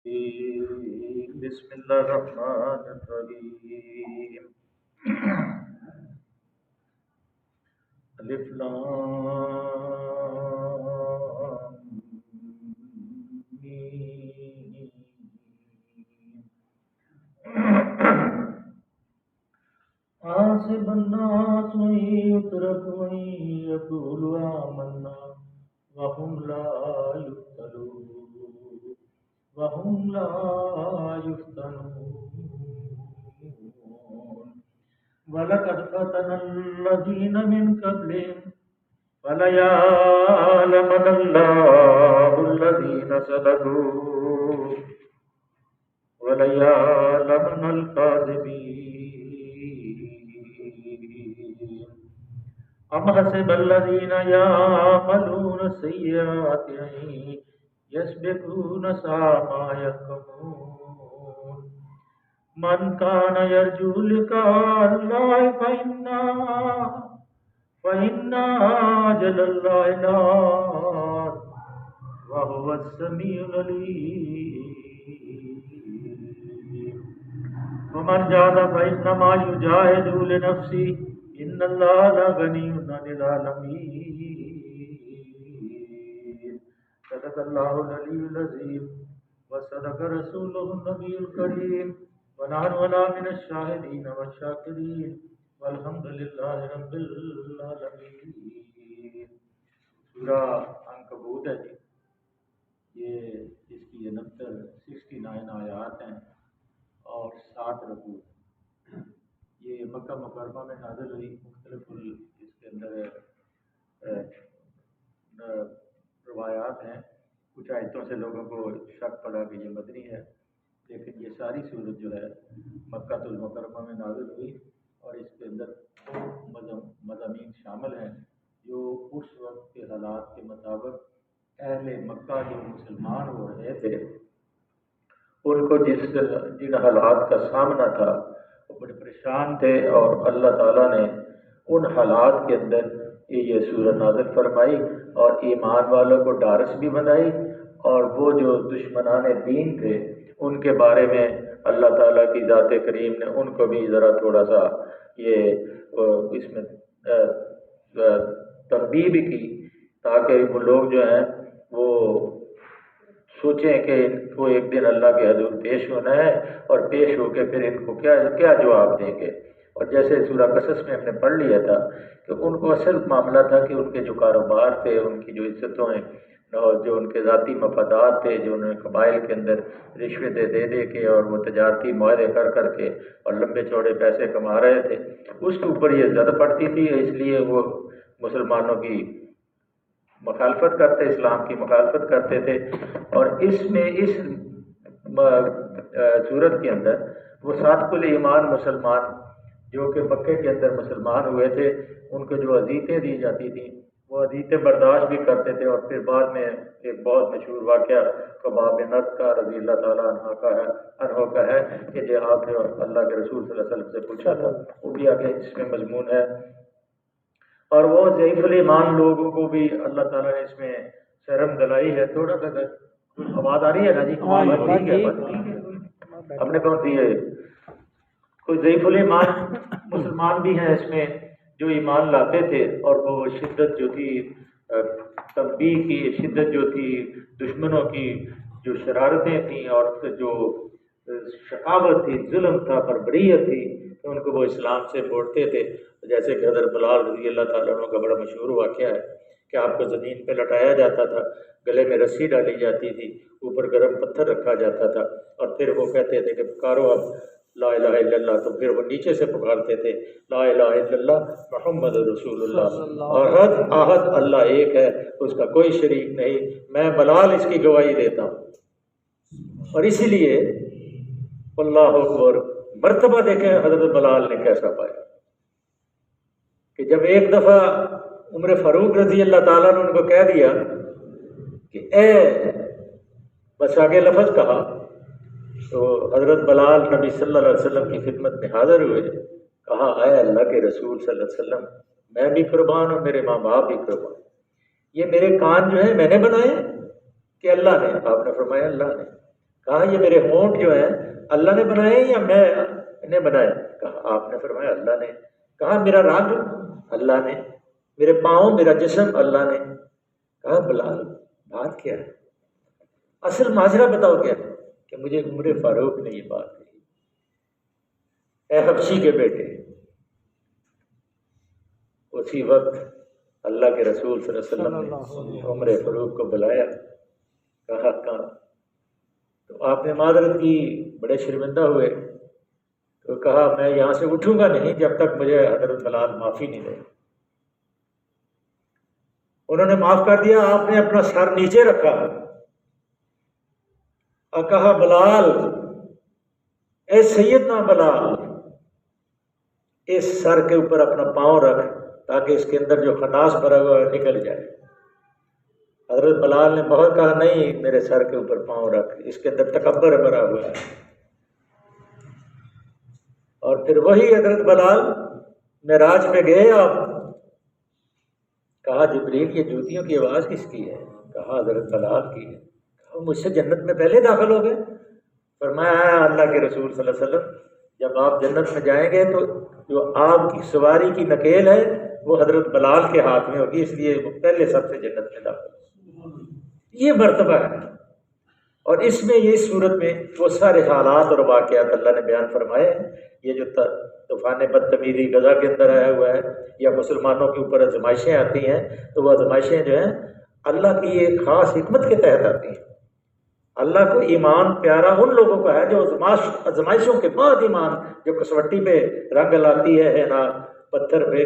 بسم الله الرحمن الرحيم الف لام میم. حسب الناس أن يتركوا أن يقولوا آمنا وهم لا يفتنون وَلَقَدْ فَتَنَ الَّذِينَ مِنْ قَبْلِهِمْ فَلَيَعْلَمَنَّ اللَّهُ الَّذِينَ صَدَقُوا وَلَيَعْلَمَنَّ الْكَاذِبِينَ أَمْ حَسِبَ الَّذِينَ يَعْمَلُونَ السَّيِّئَاتِ أَن يَسْبِقُونَا سَاءَ مَا يَحْكُمُونَ من كان يرجو لقاء الله فإن أجل الله لآت وهو السميع العليم ومن جاهد فإنما يجاهد لنفسه إن الله لغني عن العالمين صدق الله العلي العظيم وصدق رسوله النبي الكريم ونحن ولا من الشاهدين والشاكرين والحمد لله رب العالمين. سورہ عنکبوت ہے جی، یہ اس کی 69 آیات ہیں اور 7 رکوع. یہ مکہ مکرمہ میں نازل ہوئی. مختلف اس کے اندر روایات ہیں. کچھ آیتوں سے لوگوں کو شک پڑا کہ یہ مدنی ہے، لیکن یہ ساری صورت جو ہے مکہ المکرمہ میں نازل ہوئی اور اس کے اندر مضامین شامل ہیں جو اس وقت کے حالات کے مطابق اہل مکہ جو مسلمان ہو رہے تھے ان کو جن حالات کا سامنا تھا وہ بڑے پریشان تھے، اور اللہ تعالیٰ نے ان حالات کے اندر یہ سورت نازل فرمائی اور ایمان والوں کو ڈارس بھی بنائی، اور وہ جو دشمنان دین تھے ان کے بارے میں اللہ تعالیٰ کی ذات کریم نے ان کو بھی ذرا تھوڑا سا یہ اس میں تنبیہ بھی کی، تاکہ وہ لوگ جو ہیں وہ سوچیں کہ ان کو ایک دن اللہ کے حضور پیش ہونا ہے اور پیش ہو کے پھر ان کو کیا جواب دیں گے. اور جیسے سورہ قصص میں ہم نے پڑھ لیا تھا کہ ان کو اصل معاملہ تھا کہ ان کے جو کاروبار تھے، ان کی جو عزتوں ہیں اور جو ان کے ذاتی مفادات تھے، جو انہوں نے قبائل کے اندر رشوتیں دے کے اور وہ تجارتی معاہدے کر کے اور لمبے چوڑے پیسے کما رہے تھے، اس کے اوپر یہ زد پڑتی تھی، اس لیے وہ مسلمانوں کی مخالفت کرتے، اسلام کی مخالفت کرتے تھے. اور اس صورت کے اندر وہ صادق الایمان مسلمان جو کہ مکے کے اندر مسلمان ہوئے تھے، ان کو جو اذیتیں دی جاتی تھیں وہ اذیتیں برداشت بھی کرتے تھے. اور پھر بعد میں ایک بہت مشہور واقعہ خباب بن ارت کا رضی اللہ تعالیٰ عنہ کا ہے کہ جو آپ نے اللہ کے رسول صلی اللہ علیہ وسلم سے پوچھا تھا، وہ بھی آگے اس میں مضمون ہے. اور وہ ضعیف الایمان لوگوں کو بھی اللہ تعالیٰ نے اس میں شرم دلائی ہے. تھوڑا سا آواز آ رہی ہے نا جی؟ ہم نے کون سی ہے؟ کوئی ضعیف الایمان مسلمان بھی ہیں اس میں جو ایمان لاتے تھے، اور وہ شدت جو تھی تنبیہ کی، شدت جو تھی دشمنوں کی جو شرارتیں تھیں اور جو شقاوت تھی، ظلم تھا، بربریت تھی، تو ان کو وہ اسلام سے موڑتے تھے. جیسے کہ حضرت بلال رضی اللہ تعالیٰ عنہ کا بڑا مشہور واقعہ ہے کہ آپ کو زمین پہ لٹایا جاتا تھا، گلے میں رسی ڈالی جاتی تھی، اوپر گرم پتھر رکھا جاتا تا، اور پھر وہ کہتے تھے کہ پکارو اب لا الہ الا اللہ، تو پھر وہ نیچے سے پکارتے تھے لا الہ الا اللہ محمد رسول اللہ، اور احد اللہ ایک ہے، اس کا کوئی شریک نہیں، میں بلال اس کی گواہی دیتا ہوں. اور اسی لیے اللہ اکبر مرتبہ دیکھیں حضرت بلال نے کیسا پایا کہ جب ایک دفعہ عمر فاروق رضی اللہ تعالیٰ نے ان کو کہہ دیا کہ اے، بس آگے لفظ کہا، تو حضرت بلال نبی صلی اللہ علیہ وسلم کی خدمت میں حاضر ہوئے، کہا اے اللہ کے رسول صلی اللہ علیہ وسلم، میں بھی قربان اور میرے ماں باپ بھی قربان. یہ میرے کان جو ہیں میں نے بنائے کہ اللہ نے؟ آپ نے فرمایا اللہ نے. کہا یہ میرے ہونٹ جو ہیں اللہ نے بنائے یا میں نے بنائے؟ کہا آپ نے فرمایا اللہ نے۔ کہا میرا رنگ اللہ نے، میرے پاؤں، میرا جسم اللہ نے۔ کہا بلال بات کیا ہے؟ اصل ماجرا بتاؤ کیا ہے؟ کہ مجھے عمر فاروق نے یہ بات کہی، اے حبشی کے بیٹے۔ اسی وقت اللہ کے رسول صلی اللہ علیہ وسلم نے عمر فاروق کو بلایا، کہا کہاں؟ تو آپ نے معذرت کی، بڑے شرمندہ ہوئے، تو کہا میں یہاں سے اٹھوں گا نہیں جب تک مجھے حضرت بلال معافی نہیں دے۔ انہوں نے معاف کر دیا، آپ نے اپنا سر نیچے رکھا اور کہا بلال، اے سیدنا بلال، اس سر کے اوپر اپنا پاؤں رکھ تاکہ اس کے اندر جو خناس بھرا ہوا ہے نکل جائے۔ حضرت بلال نے بہت کہا نہیں، میرے سر کے اوپر پاؤں رکھ، اس کے اندر تکبر بھرا ہوا ہے۔ اور پھر وہی حضرت بلال معراج پہ گئے، آپ کہا جبریل یہ جوتیوں کی آواز کس کی ہے؟ کہا حضرت بلال کی ہے۔ کہا مجھ سے جنت میں پہلے داخل ہو گئے؟ فرمایا اللہ کے رسول صلی اللہ علیہ وسلم جب آپ جنت میں جائیں گے تو جو آپ کی سواری کی نکیل ہے وہ حضرت بلال کے ہاتھ میں ہوگی، اس لیے وہ پہلے سب سے جنت میں داخل ہوگی۔ یہ مرتبہ ہے، اور اس میں یہ صورت میں وہ سارے حالات اور واقعات اللہ نے بیان فرمائے ہیں۔ یہ جو طوفان بدتمیزی غزہ کے اندر آیا ہوا ہے، یا مسلمانوں کے اوپر آزمائشیں آتی ہیں، تو وہ آزمائشیں جو ہیں اللہ کی ایک خاص حکمت کے تحت آتی ہیں۔ اللہ کو ایمان پیارا ان لوگوں کا ہے جو آزمائشوں کے بعد ایمان، جو کسوٹی پہ رنگ لاتی ہے نا، پتھر پہ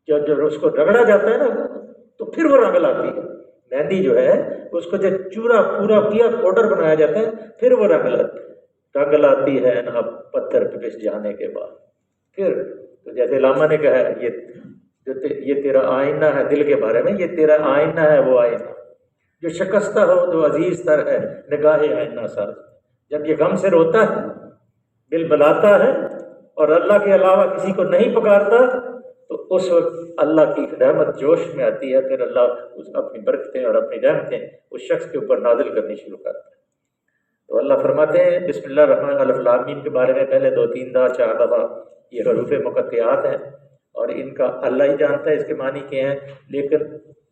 جب اس کو رگڑا جاتا ہے نا تو پھر وہ رنگ لاتی ہے۔ مہندی جو ہے اس کو جب چورا پورا کیا پاؤڈر بنایا جاتا ہے پھر وہ رنگ لاتی ہے نا پتھر پہ پس جانے کے بعد۔ پھر تو جیسے علامہ نے کہا ہے یہ تیرا آئینہ ہے، دل کے بارے میں یہ تیرا آئینہ ہے، وہ آئینہ جو شکستہ ہو تو عزیز تر ہے نگاہ آئینہ ساز۔ جب یہ غم سے روتا ہے، دل بلاتا ہے اور اللہ کے علاوہ کسی کو نہیں پکارتا، تو اس وقت اللہ کی رحمت جوش میں آتی ہے، پھر اللہ اپنی برکتیں اور اپنی رحمتیں اس شخص کے اوپر نازل کرنی شروع کرتا ہے۔ تو اللہ فرماتے ہیں بسم اللہ الرحمن الرحیم، الف لام میم کے بارے میں پہلے 2-3 دفعہ 4 دفعہ یہ حروف مقطعات ہیں، اور ان کا اللہ ہی جانتا ہے اس کے معنی کیا ہیں، لیکن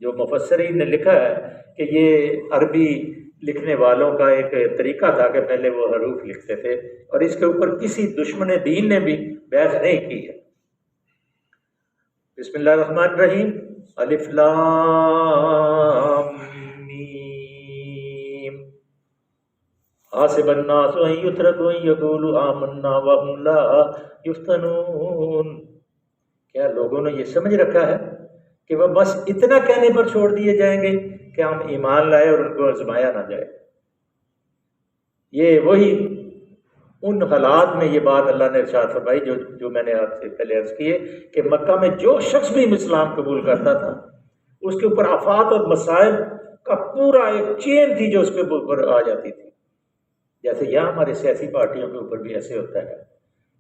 جو مفسرین نے لکھا ہے کہ یہ عربی لکھنے والوں کا ایک طریقہ تھا کہ پہلے وہ حروف لکھتے تھے، اور اس کے اوپر کسی دشمن دین نے بھی بحث نہیں کی ہے۔ بسم اللہ الرحمن الرحیم، الف لام میم، حاسب الناس ان یترکوا ان یقولوا آمنا وهم لا یفتنون۔ کیا لوگوں نے یہ سمجھ رکھا ہے کہ وہ بس اتنا کہنے پر چھوڑ دیے جائیں گے کہ ہم ایمان لائے اور ان کو آزمایا نہ جائے؟ یہ وہی ان حالات میں یہ بات اللہ نے ارشاد فرمائی جو میں نے آپ سے پہلے عرض کی ہے کہ مکہ میں جو شخص بھی اسلام قبول کرتا تھا اس کے اوپر آفات اور مسائل کا پورا ایک چین تھی جو اس کے اوپر آ جاتی تھی۔ جیسے یہاں ہمارے سیاسی پارٹیوں کے اوپر بھی ایسے ہوتا ہے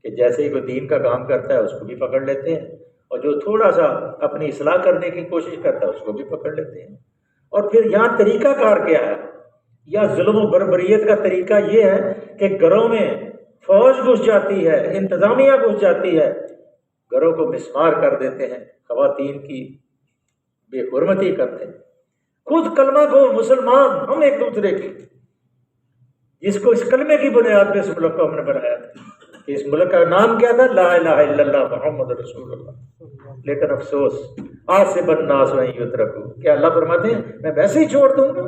کہ جیسے ہی کوئی دین کا کام کرتا ہے اس کو بھی پکڑ لیتے ہیں، اور جو تھوڑا سا اپنی اصلاح کرنے کی کوشش کرتا ہے اس کو بھی پکڑ لیتے ہیں۔ اور پھر یہاں طریقہ کار کیا ہے؟ یا ظلم و بربریت کا طریقہ یہ ہے کہ گھروں میں فوج گھس جاتی ہے، انتظامیہ گھس جاتی ہے، گھروں کو مسمار کر دیتے ہیں، خواتین کی بے حرمتی کرتے ہیں، خود کلمہ گو مسلمان ہم ایک دوسرے کی، جس کو اس کلمے کی بنیاد پہ اس ملک کو ہم نے بنایا تھا کہ اس ملک کا نام کیا تھا؟ لا الہ الا اللہ محمد رسول اللہ۔ لیکن افسوس حاسب الناس ان یترکوا، کیا اللہ فرماتے ہیں میں ویسے ہی چھوڑ دوں گا؟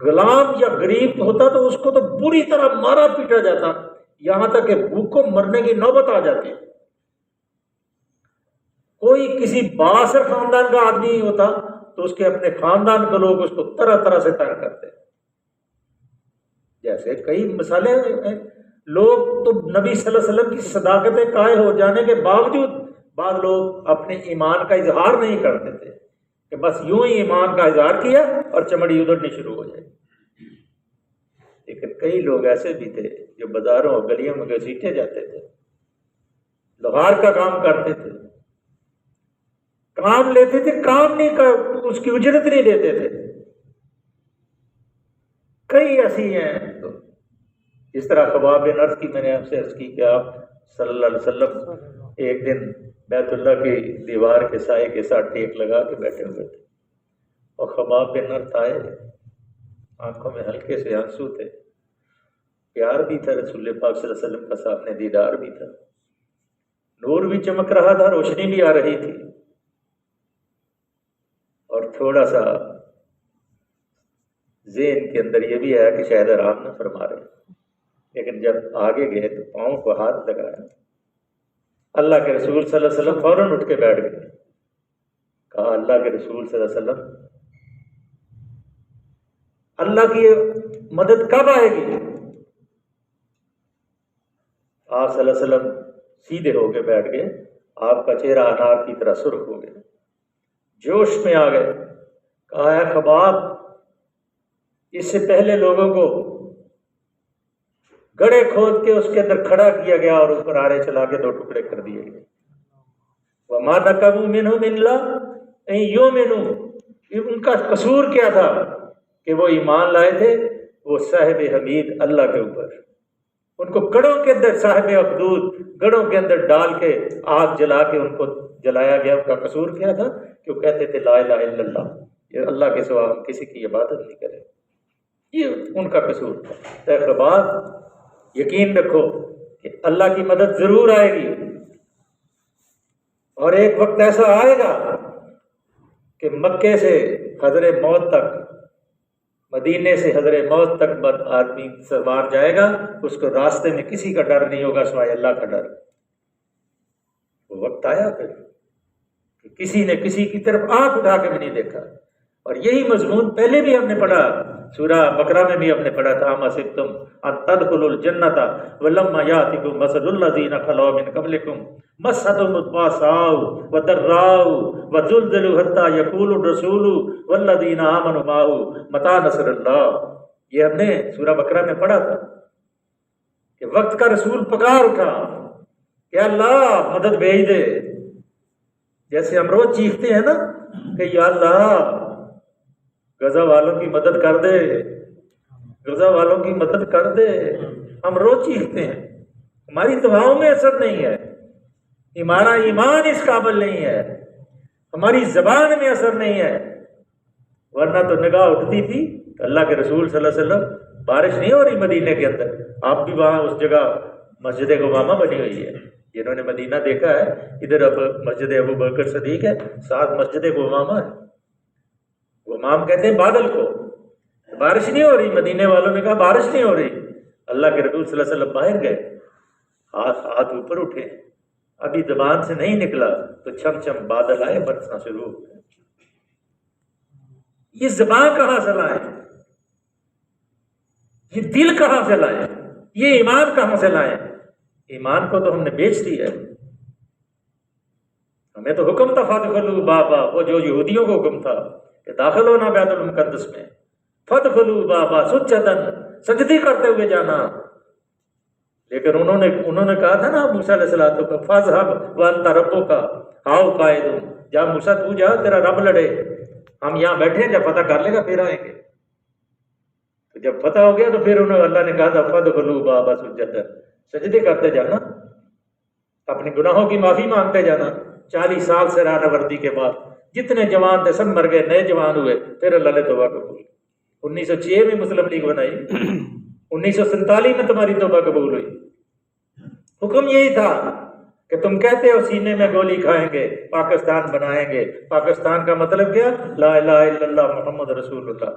غلام یا غریب ہوتا تو اس کو تو بری طرح مارا پیٹا جاتا، یہاں تک کہ بھوک کو مرنے کی نوبت آ جاتی۔ کوئی کسی بااثر خاندان کا آدمی ہوتا تو اس کے اپنے خاندان کے لوگ اس کو طرح طرح سے تنگ کرتے۔ جیسے کئی مثالیں ہیں، لوگ تو نبی صلی اللہ علیہ وسلم کی صداقت قائل ہو جانے کے باوجود بعض لوگ اپنے ایمان کا اظہار نہیں کرتے تھے کہ بس یوں ہی ایمان کا اظہار کیا اور چمڑی ادھڑنی شروع ہو جائے۔ لیکن کئی لوگ ایسے بھی تھے جو بازاروں اور گلیوں میں گھسیٹے جاتے تھے، لوہار کا کام کرتے تھے، کام لیتے تھے، کام نہیں اس کی اجرت نہیں دیتے تھے۔ کئی ایسے ایسی ہیں. تو اس طرح خباب بن عرض کی میں نے آپ سے عرض کی کہ آپ صلی اللہ علیہ وسلم ایک دن بیت اللہ کی دیوار کے سائے کے ساتھ ٹیک لگا کے بیٹھے ہوئے تھے، اور خباب بن عرض آئے، آنکھوں میں ہلکے سے آنسو تھے، پیار بھی تھا رسول پاک صلی اللہ علیہ وسلم کا، سامنے دیدار بھی تھا، نور بھی چمک رہا تھا، روشنی بھی آ رہی تھی، اور تھوڑا سا ذہن کے اندر یہ بھی آیا کہ شاید آرام نہ فرما رہے. لیکن جب آگے گئے تو پاؤں کو ہاتھ لگایا، اللہ کے رسول صلی اللہ علیہ وسلم فوراً اٹھ کے بیٹھ گئے. کہا اللہ کے رسول صلی اللہ علیہ وسلم اللہ کی مدد کب آئے گی؟ آپ صلی اللہ علیہ وسلم سیدھے ہو کے بیٹھ گئے، آپ کا چہرہ انار کی طرح سرخ ہو گیا، جوش میں آ گئے. کہا ہے خباب، اس سے پہلے لوگوں کو گڑھے کھود کے اس کے اندر کھڑا کیا گیا اور اوپر آرے چلا کے 2 ٹکڑے کر دیے گئے. وَمَا نَقَمُوا مِنْهُمْ إِلَّا أَن يُؤْمِنُوا، ان کا قصور کیا تھا کہ وہ ایمان لائے تھے وہ صاحب حمید اللہ کے اوپر. ان کو گڑھوں کے اندر، صاحب اخدود گڑھوں کے اندر ڈال کے آگ جلا کے ان کو جلایا گیا. ان کا قصور کیا تھا کہ وہ کہتے تھے لا الہ الا اللہ، یہ اللہ کے سوا ہم کسی کی عبادت نہیں کریں. یہ ان کا قصور تھا. خباب یقین رکھو کہ اللہ کی مدد ضرور آئے گی، اور ایک وقت ایسا آئے گا کہ مکے سے حضر موت تک، مدینے سے حضر موت تک آدمی سوار جائے گا، اس کو راستے میں کسی کا ڈر نہیں ہوگا سوائے اللہ کا ڈر. وہ وقت آیا پھر کہ کسی نے کسی کی طرف آنکھ اٹھا کے بھی نہیں دیکھا. اور یہی مضمون پہلے بھی ہم نے پڑھا، سورہ بقرہ میں بھی ہم نے پڑھا تھا، اَمْ حَسِبْتُمْ أَن تَدْخُلُوا الْجَنَّةَ وَلَمَّا يَأْتِكُم مَثَلُ الَّذِينَ خَلَوْا مِن قَبْلِكُم مَّسَّتْهُمُ الْبَأْسَاءُ وَالضَّرَّاءُ وَزُلْزِلُوا حَتَّىٰ يَقُولَ الرَّسُولُ وَالَّذِينَ آمَنُوا مَعَهُ مَتَىٰ نَصْرُ اللَّهِ. یہ ہم نے سورہ بقرہ میں پڑھا تھا کہ وقت کا رسول پکار اٹھا کہ اللہ مدد بھیج دے. جیسے ہم روز چیختے ہیں نا کہ یا اللہ غزہ والوں کی مدد کر دے، غزہ والوں کی مدد کر دے. ہم روز چیختے ہیں، ہماری دعاؤں میں اثر نہیں ہے، ہمارا ایمان اس قابل نہیں ہے، ہماری زبان میں اثر نہیں ہے. ورنہ تو نگاہ اٹھتی تھی اللہ کے رسول صلی اللہ علیہ وسلم، بارش نہیں ہو رہی مدینے کے اندر، آپ بھی وہاں اس جگہ مسجد غمامہ بنی ہوئی ہے. جنہوں نے مدینہ دیکھا ہے، ادھر اب مسجد ابو بکر صدیق ہے، ساتھ مسجد غمامہ ہے. غمام کہتے ہیں بادل کو. بارش نہیں ہو رہی، مدینے والوں نے کہا بارش نہیں ہو رہی. اللہ کے رسول صلی اللہ علیہ وسلم باہر گئے، ہاتھ اوپر اٹھے، ابھی زبان سے نہیں نکلا تو چھم چھم بادل آئے، برسنا شروع ہو گئے. یہ زبان کہاں سے لائے؟ یہ دل کہاں سے لائے؟ یہ ایمان کہاں سے لائے؟ ایمان کو تو ہم نے بیچ دیا ہے. ہمیں تو حکم تھا فادخلوا بابا، وہ جو یہودیوں کو حکم تھا کہ داخل ہونا بیت المقدس میں، فادخلوا بابا سجداً، سجدی کرتے ہوئے جانا. لیکن انہوں نے کہا تھا نا موسیٰ علیہ السلام کو فاذهب وانت ربک ہاؤ قائد، جا موسیٰ تو جا، تیرا رب لڑے، ہم یہاں بیٹھے ہیں، جب فتح کر لے گا پھر آئیں گے. تو جب فتح ہو گیا تو پھر اللہ نے کہا تھا فادخلوا بابا سجداً، سجدے کرتے جانا، اپنے گناہوں کی معافی مانگتے جانا. 40 سال سے راہ نوردی کے بعد جتنے جوان تھے سب مر گئے، نئے جوان ہوئے، پھر اللہ نے توبہ قبول. 1906 میں مسلم لیگ بنائی، 1947 میں تمہاری توبہ قبول ہوئی. حکم یہی تھا کہ تم کہتے ہو سینے میں گولی کھائیں گے، پاکستان بنائیں گے. پاکستان کا مطلب کیا؟ لا الہ الا اللہ محمد رسول اللہ.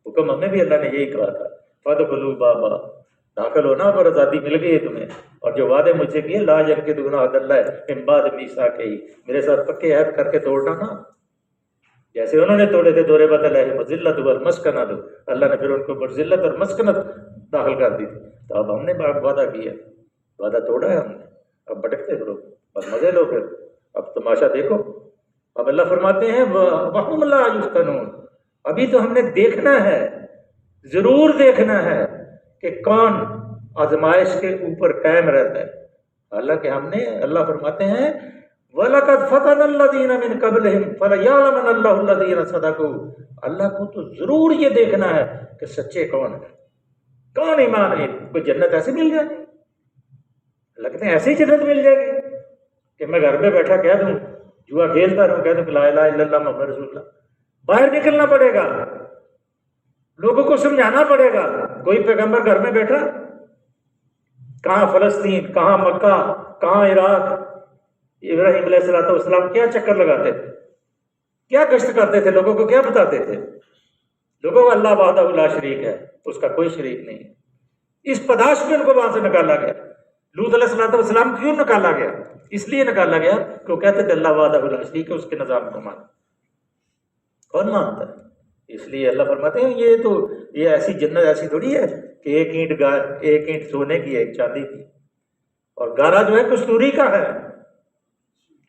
حکم ہمیں بھی اللہ نے یہی کہا تھا فادخلوا بابا، داخل ہونا، پر آزادی مل گئی ہے تمہیں. اور جو وعدے مجھ سے کیے لا ينقضون عہد اللہ من بعد میثاقہ، میرے ساتھ پکے عہد کر کے توڑنا نا، جیسے انہوں نے توڑے تھے. دور بدل ہے ذلت والمسکنت، اللہ نے پھر ان کو ذلت اور مسکنت داخل کر دی تھی. تو اب ہم نے وعدہ کیا، وعدہ توڑا ہے ہم نے، اب بھٹکتے پھرو اور مزے لو، پھر اب تماشا دیکھو. اب اللہ فرماتے ہیں وَهُمْ لَا يُفْتَنُونَ، ابھی تو ہم نے دیکھنا ہے، ضرور دیکھنا ہے کہ کون آزمائش کے اوپر قائم رہتا ہے. حالانکہ ہم نے، اللہ فرماتے ہیں وَلَقَدْ فَتَنَ الَّذِينَ مِن قَبْلِهِمْ فَلَيَعْلَمَنَّ اللَّهُ الَّذِينَ صَدَقُوا. اللہ کو تو ضرور یہ دیکھنا ہے کہ سچے کون ہیں. کون ایمان ہے؟ کوئی جنت ایسے مل جائے گی؟ لگتے ہیں ایسے ہی جنت مل جائے گی کہ میں گھر میں بیٹھا کہہ دوں، جوا کھیلتا رہوں، کہہ دوں کہ لا الہ الا اللہ محمد رسول اللہ؟ باہر نکلنا پڑے گا، لوگوں کو سمجھانا پڑے گا۔ کوئی پیغمبر گھر میں بیٹھا؟ کہاں فلسطین، کہاں مکہ، کہاں عراق؟ ابراہیم علیہ السلام کیا چکر لگاتے تھے، کیا گشت کرتے تھے، لوگوں کو کیا بتاتے تھے؟ لوگوں کو اللہ وحدہ لا شریک ہے، اس کا کوئی شریک نہیں ہے۔ اس پداش میں ان کو وہاں سے نکالا گیا۔ لوط علیہ السلام کیوں نکالا گیا؟ اس لیے نکالا گیا کہ وہ کہتے تھے اللہ وحدہ لا شریک ہے، اس کے نظام کو مانا۔ کون مانتا ہے؟ اس لیے اللہ فرماتے ہیں یہ ایسی جنت ایسی تھوڑی ہے کہ ایک اینٹ سونے کی ہے، ایک چاندی کی، اور گارا جو ہے کستوری کا ہے،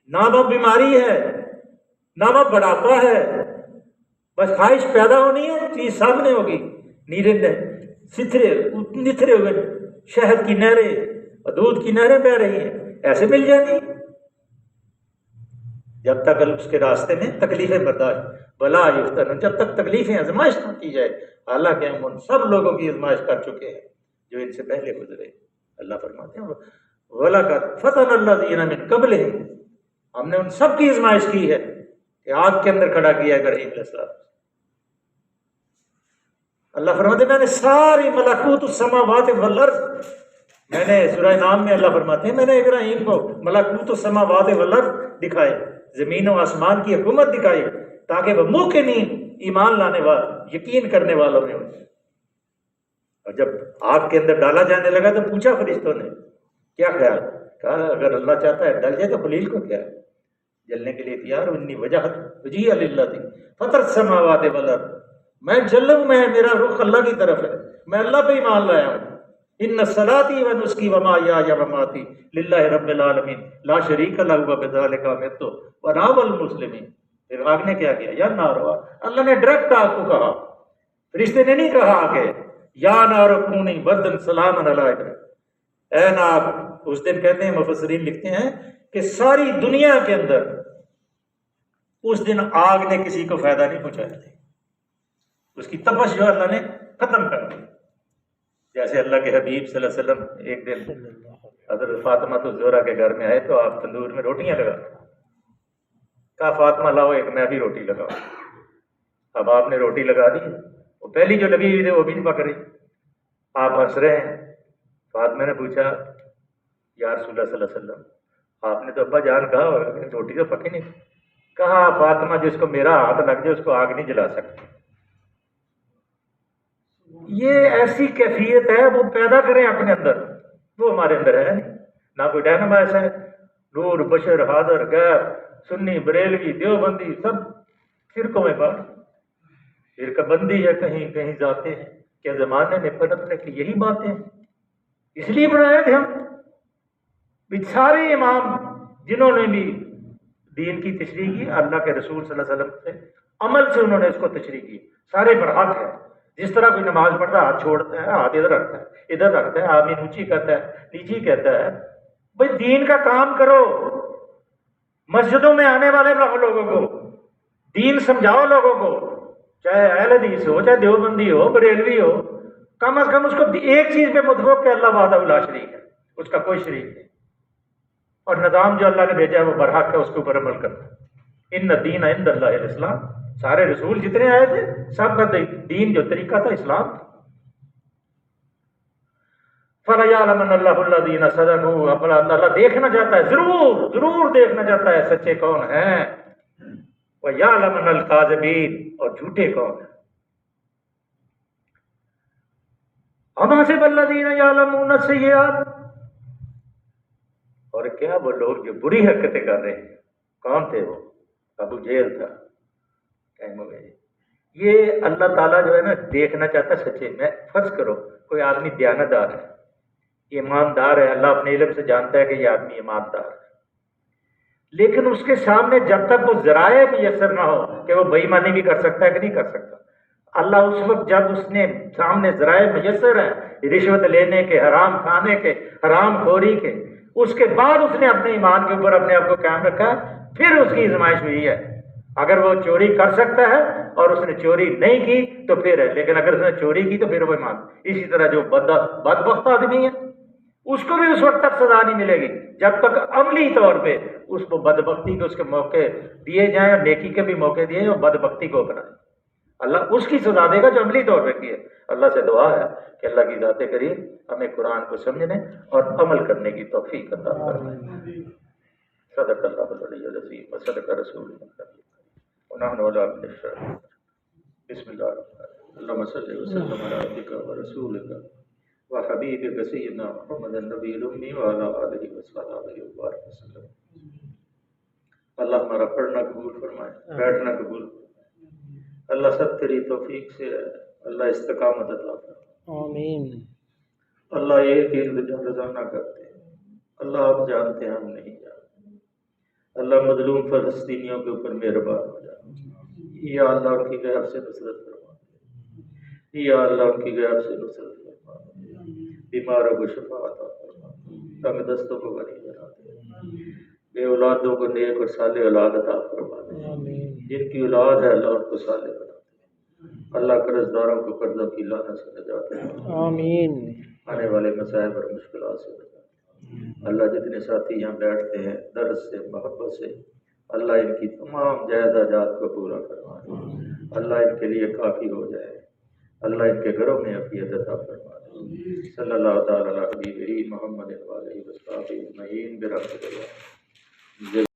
نہ وہ بیماری ہے، نہ وہ بڑھاپا ہے، بس خواہش پیدا ہونی ہے، چیز سامنے ہوگی، نیرے نتھرے ہوئے شہد کی نہریں اور دودھ کی نہریں بہ رہی ہیں، ایسے مل جائیں گی جب تک اس کے راستے میں تکلیفیں برداشت بلا یفتن، جب تک تکلیفیں آزمائش نہ کی جائے۔ حالانکہ ہم ان سب لوگوں کی آزمائش کر چکے ہیں جو ان سے پہلے گزرے۔ اللہ فرماتے ہیں وَلَقَدْ فَتَنَ الَّذِينَ مِن قَبْلِهِمْ، ہم نے ان سب کی آزمائش کی ہے کہ آگ کے اندر کھڑا کیا ابراہیم علیہ السلام۔ اللہ فرماتے ہیں میں نے ساری ملکوت السماوات والارض، میں نے سورہ نام میں اللہ فرماتے ہیں میں نے ابراہیم کو ملکوت السماوات والارض دکھائے، زمین و آسمان کی حکومت دکھائی، تاکہ وہ منہ کے نیند ایمان لانے والے یقین کرنے والوں میں ہو۔ اور جب آگ کے اندر ڈالا جانے لگا تو پوچھا فرشتوں نے کیا خیال؟ کہا اگر اللہ چاہتا ہے ڈل جائے تو خلیل کو کیا ہے، جلنے کے لیے تیار ہوں۔ انی وجہت وجہی للذی فطر السماوات والارض، میں جلوں، میں میرا رخ اللہ کی طرف ہے، میں اللہ پہ ایمان لایا ہوں۔ ان صلاتی و نسکی و محیای و مماتی للہ رب العالمین لا شریک لہ وبذالک امرت وانا اول المسلمین۔ پھر آگ نے کیا کیا؟ یا ناروا، اللہ نے ڈائریکٹ آگ کو کہا، فرشتے نے نہیں کہا کہ یا نار کونی بردن سلاما علی ابراہیم، اے نار۔ اس دن کہتے ہیں مفسرین لکھتے ہیں کہ ساری دنیا کے اندر اس دن آگ نے کسی کو فائدہ نہیں پہنچایا تھا، اس کی تپش جو اللہ نے ختم کر دی۔ جیسے اللہ کے حبیب صلی اللہ علیہ وسلم ایک دن حضرت فاطمہ الزہرا کے گھر میں آئے تو آپ تندور میں روٹیاں لگا، کہا فاطمہ لاؤ ایک میں بھی روٹی لگاؤں۔ اب آپ نے روٹی لگا دی، وہ پہلی جو لگی ہوئی تھی وہ بھی نہیں پک رہی، آپ ہنس رہے ہیں۔ فاطمہ نے پوچھا یا رسول اللہ صلی اللہ علیہ وسلم آپ نے تو ابا جان کہا ہوگا کہ روٹی تو پکی نہیں۔ کہا فاطمہ جس کو میرا ہاتھ لگ جائے اس کو آگ نہیں جلا سکتی۔ یہ ایسی کیفیت ہے وہ پیدا کریں اپنے اندر، وہ ہمارے اندر ہے نہیں، نہ کوئی ڈائنامائٹ ہے۔ نور بشر حاضر غیر، سنی بریلوی دیوبندی سب فرقوں میں بات، فرقہ بندی ہے، کہیں کہیں ذاتے ہیں کیا زمانے میں پنپنے کی یہی باتیں ہیں۔ اس لیے بنائے تھے ہم بھی سارے امام جنہوں نے بھی دین کی تشریح کی، اللہ کے رسول صلی اللہ علیہ وسلم سے عمل سے انہوں نے اس کو تشریح کی، سارے برحق ہیں۔ جس طرح کوئی نماز پڑھتا ہے ہاتھ چھوڑتا ہے، ہاتھ ادھر رکھتا ہے ادھر رکھتا ہے، آمین اونچی کرتا ہے نیچی کہتا ہے، بھائی دین کا کام کرو، مسجدوں میں آنے والے لوگوں کو دین سمجھاؤ، لوگوں کو، چاہے اہل حدیث ہو، چاہے دیوبندی ہو، بریلوی ہو، کم از کم اس کو ایک چیز پہ متفق کہ اللہ وحدہ لا شریک ہے، اس کا کوئی شریک نہیں، اور نظام جو اللہ نے بھیجا ہے وہ برحق ہے، اس کے اوپر عمل کرنا۔ ان الدین عند اللہ الاسلام، سارے رسول جتنے آئے تھے سب کا دین جو طریقہ تھا اسلام تھا۔ فَلَيَعْلَمَنَّ اللَّهُ الَّذِينَ صَدَقُوا، اللہ دیکھنا چاہتا ہے، ضرور ضرور دیکھنا چاہتا ہے سچے کون ہیں، وَيَعْلَمَنَّ الْكَاذِبِينَ، اور جھوٹے کون ہیں۔ أَمْ حَسِبَ الَّذِينَ يَعْلَمُونَ السَّيِّئَاتِ، اور کیا وہ لوگ جو بری حرکتیں کر رہے ہیں، کون تھے وہ؟ ابو جہل تھا، یہ اللہ تعالیٰ جو ہے نا دیکھنا چاہتا ہے سچے میں۔ فرض کرو کوئی آدمی دیانتدار ہے، ایماندار ہے، اللہ اپنے علم سے جانتا ہے کہ یہ آدمی ایماندار ہے، لیکن اس کے سامنے جب تک وہ ذرائع میسر نہ ہو کہ وہ بے ایمانی بھی کر سکتا ہے کہ نہیں کر سکتا، اللہ اس وقت جب اس نے سامنے ذرائع میسر ہیں رشوت لینے کے، حرام کھانے کے، حرام خوری کے، اس کے بعد اس نے اپنے ایمان کے اوپر اپنے آپ کو قائم رکھا، پھر اس کی آزمائش ہوئی ہے۔ اگر وہ چوری کر سکتا ہے اور اس نے چوری نہیں کی تو پھر ہے، لیکن اگر اس نے چوری کی تو پھر وہ ایمان۔ اسی طرح جو بدبخت آدمی ہے اس کو بھی اس وقت تک سزا نہیں ملے گی جب تک عملی طور پہ اس کو بدبختی کے اس کے موقع دیے جائیں اور نیکی کے بھی موقع دیے جائیں اور بدبختی کو اپنائیں۔ اللہ اس کی سزا دے گا جو عملی طور پہ کیے۔ اللہ سے دعا ہے کہ اللہ کی ذات کریم ہمیں قرآن کو سمجھنے اور عمل کرنے کی توفیق عطا فرمائے۔ صدق اللہ العلی العظیم وصدق رسول اللہ ونحن علی من الشاہدین۔ بسم اللہ الرحمن الرحیم۔ اللہم صلی وسلم علی عبدک ورسولک وحبیبک سیدنا محمد النبی الامی وعلی آلہ وصحبہ وبارک وسلم۔ اللہ ہمارا پڑھنا قبول فرمائے، بیٹھنا قبول فرمائے۔ اللہ سب تیری توفیق سے ہے، اللہ استقامت عطا فرمائے۔ آمین۔ اللہ ایک ہی رضا نہ کرتے ہیں، اللہ آپ جانتے ہیں ہم نہیں جانتے۔ اللہ مظلوم فلسطینیوں کے اوپر مہربان ہو جائے، یا اللہ ان کی غیب سے نصرت فرما دے، یا اللہ ان کی غیب سے نصرت فرما دے، بیماروں کو شفا عطا فرما دے، تنگ دستوں کو غنی بنا دے، بے اولادوں کو نیک اور صالح اولاد عطا فرما دے، آمین۔ جن کی اولاد ہے اللہ ان کو صالح بنا دے، اللہ قرض داروں کو قرضوں کی لعنت سے نجات دے، آمین۔ آنے والے مسائب اور مشکلات سے بچا۔ اللہ جتنے ساتھی یہاں بیٹھتے ہیں درد سے محبت سے، اللہ ان کی تمام جائز حاجات کو پورا فرمائے، اللہ ان کے لیے کافی ہو جائے، اللہ ان کے گھروں میں عافیت عطا فرمائے۔ صلی اللہ تعالی علی حبیبہ محمد وعلیہ وصحبہ اجمعین برحمتہ اللہ۔